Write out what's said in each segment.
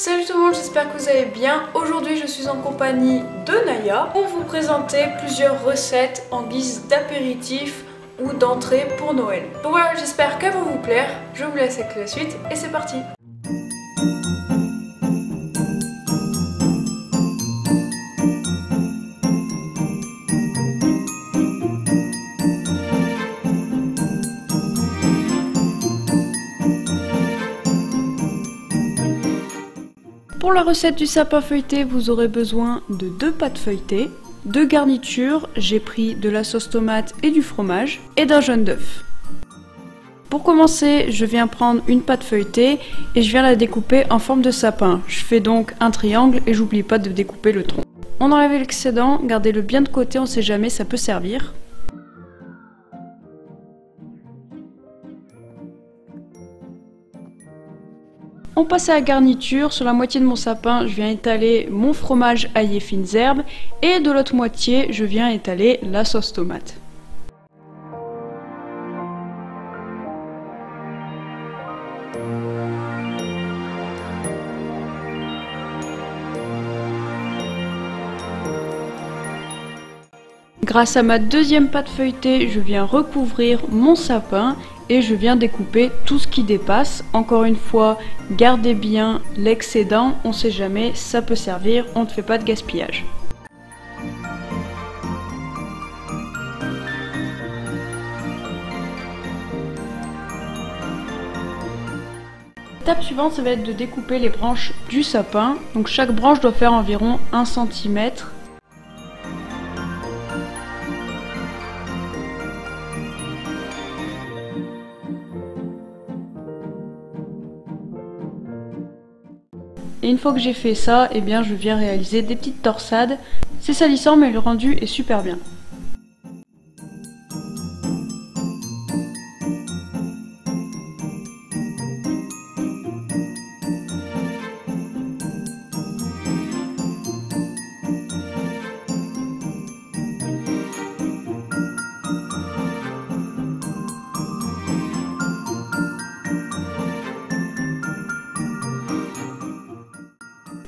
Salut tout le monde, j'espère que vous allez bien. Aujourd'hui je suis en compagnie de Naya pour vous présenter plusieurs recettes en guise d'apéritif ou d'entrée pour Noël. Donc voilà, j'espère qu'elles vont vous plaire. Je vous laisse avec la suite et c'est parti. Pour la recette du sapin feuilleté, vous aurez besoin de 2 pâtes feuilletées, de garnitures, j'ai pris de la sauce tomate et du fromage, et d'un jaune d'œuf. Pour commencer, je viens prendre une pâte feuilletée et je viens la découper en forme de sapin. Je fais donc un triangle et j'oublie pas de découper le tronc. On enlève l'excédent, gardez-le bien de côté, on sait jamais, ça peut servir. On passe à la garniture. Sur la moitié de mon sapin, je viens étaler mon fromage aillé fines herbes et de l'autre moitié, je viens étaler la sauce tomate. Grâce à ma deuxième pâte feuilletée, je viens recouvrir mon sapin et je viens découper tout ce qui dépasse. Encore une fois, gardez bien l'excédent, on sait jamais, ça peut servir, on ne fait pas de gaspillage. L'étape suivante, ça va être de découper les branches du sapin. Donc chaque branche doit faire environ 1 cm. Et une fois que j'ai fait ça, eh bien je viens réaliser des petites torsades. C'est salissant mais le rendu est super bien.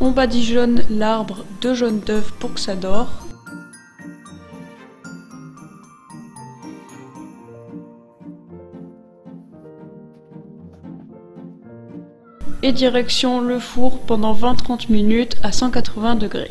On badigeonne l'arbre de jaune d'œuf pour que ça dore. Et direction le four pendant 20-30 minutes à 180 degrés.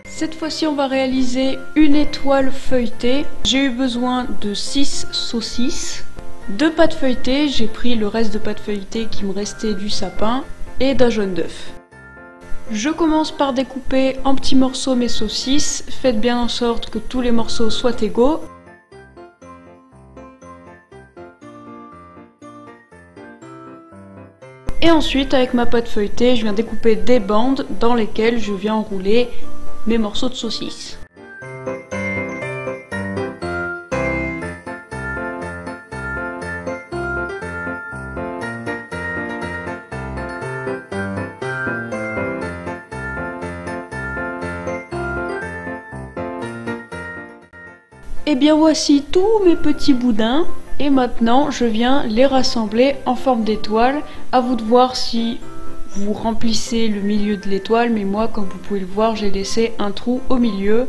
Cette fois-ci, on va réaliser une étoile feuilletée. J'ai eu besoin de 6 saucisses, 2 pâtes feuilletées, j'ai pris le reste de pâtes feuilletées qui me restait du sapin, et d'un jaune d'œuf. Je commence par découper en petits morceaux mes saucisses. Faites bien en sorte que tous les morceaux soient égaux. Et ensuite, avec ma pâte feuilletée, je viens découper des bandes dans lesquelles je viens enrouler mes morceaux de saucisses. Et bien voici tous mes petits boudins. Et maintenant, je viens les rassembler en forme d'étoile. À vous de voir si vous remplissez le milieu de l'étoile, mais moi, comme vous pouvez le voir, j'ai laissé un trou au milieu.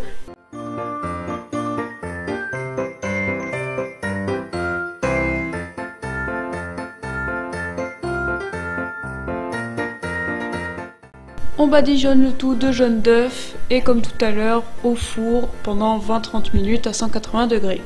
On badigeonne le tout de jaune d'œuf et comme tout à l'heure, au four pendant 20-30 minutes à 180 degrés.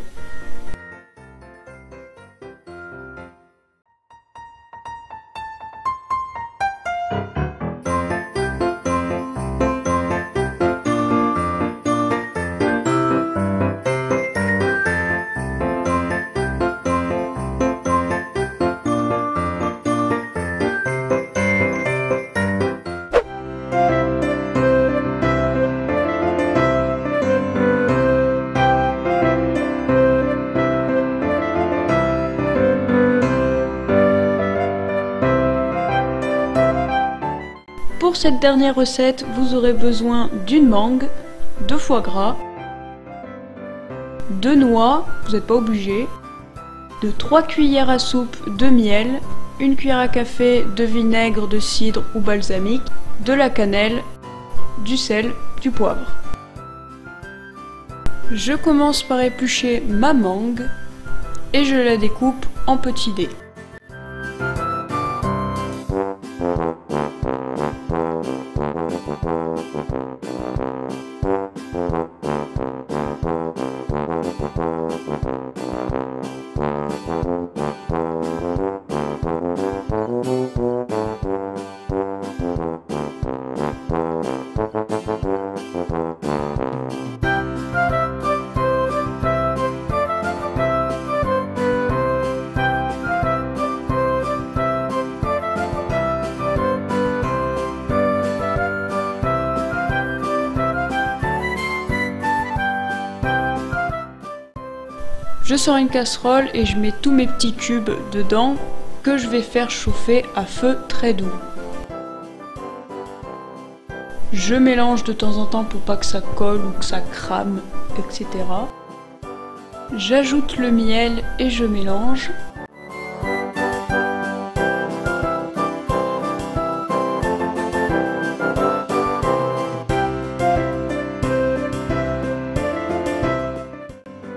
pour cette dernière recette, vous aurez besoin d'une mangue, de foie gras, de noix, vous n'êtes pas obligé, de 3 cuillères à soupe de miel, 1 cuillère à café de vinaigre de cidre ou balsamique, de la cannelle, du sel, du poivre. Je commence par éplucher ma mangue et je la découpe en petits dés. Je sors une casserole et je mets tous mes petits cubes dedans que je vais faire chauffer à feu très doux. Je mélange de temps en temps pour pas que ça colle ou que ça crame, etc. J'ajoute le miel et je mélange.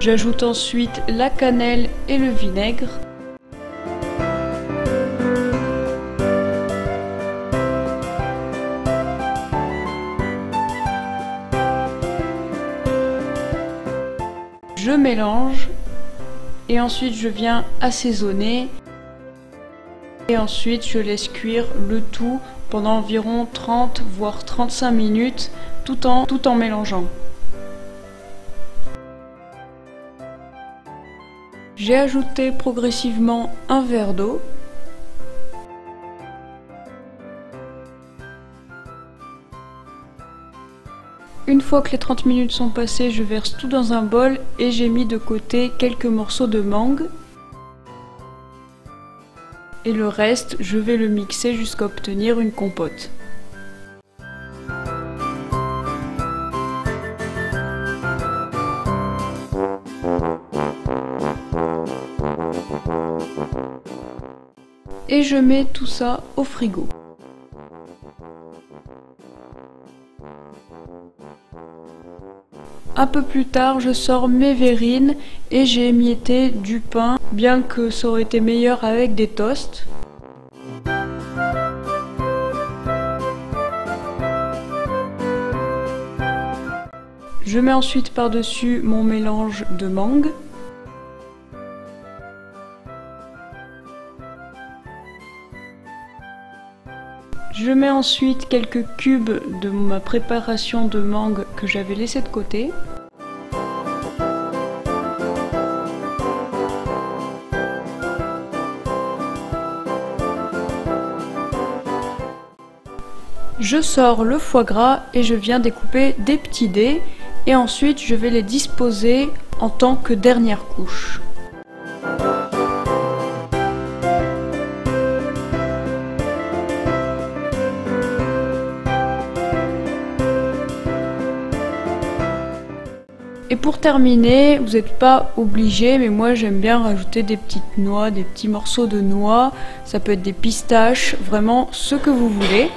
J'ajoute ensuite la cannelle et le vinaigre. Je mélange et ensuite je viens assaisonner et ensuite je laisse cuire le tout pendant environ 30 voire 35 minutes tout en mélangeant. J'ai ajouté progressivement un verre d'eau. Une fois que les 30 minutes sont passées, je verse tout dans un bol et j'ai mis de côté quelques morceaux de mangue. Et le reste, je vais le mixer jusqu'à obtenir une compote. Et je mets tout ça au frigo. Un peu plus tard, je sors mes verrines et j'ai émietté du pain, bien que ça aurait été meilleur avec des toasts. Je mets ensuite par-dessus mon mélange de mangue. Je mets ensuite quelques cubes de ma préparation de mangue que j'avais laissé de côté. Je sors le foie gras et je viens découper des petits dés et ensuite je vais les disposer en tant que dernière couche. Et pour terminer, vous n'êtes pas obligé, mais moi j'aime bien rajouter des petites noix, des petits morceaux de noix, ça peut être des pistaches, vraiment ce que vous voulez.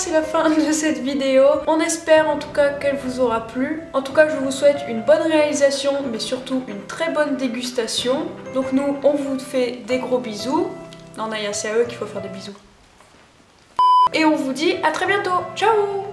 C'est la fin de cette vidéo. On espère en tout cas qu'elle vous aura plu. En tout cas, je vous souhaite une bonne réalisation, mais surtout une très bonne dégustation. Donc nous, on vous fait des gros bisous. Non, Naya, c'est à eux qu'il faut faire des bisous. Et on vous dit à très bientôt. Ciao!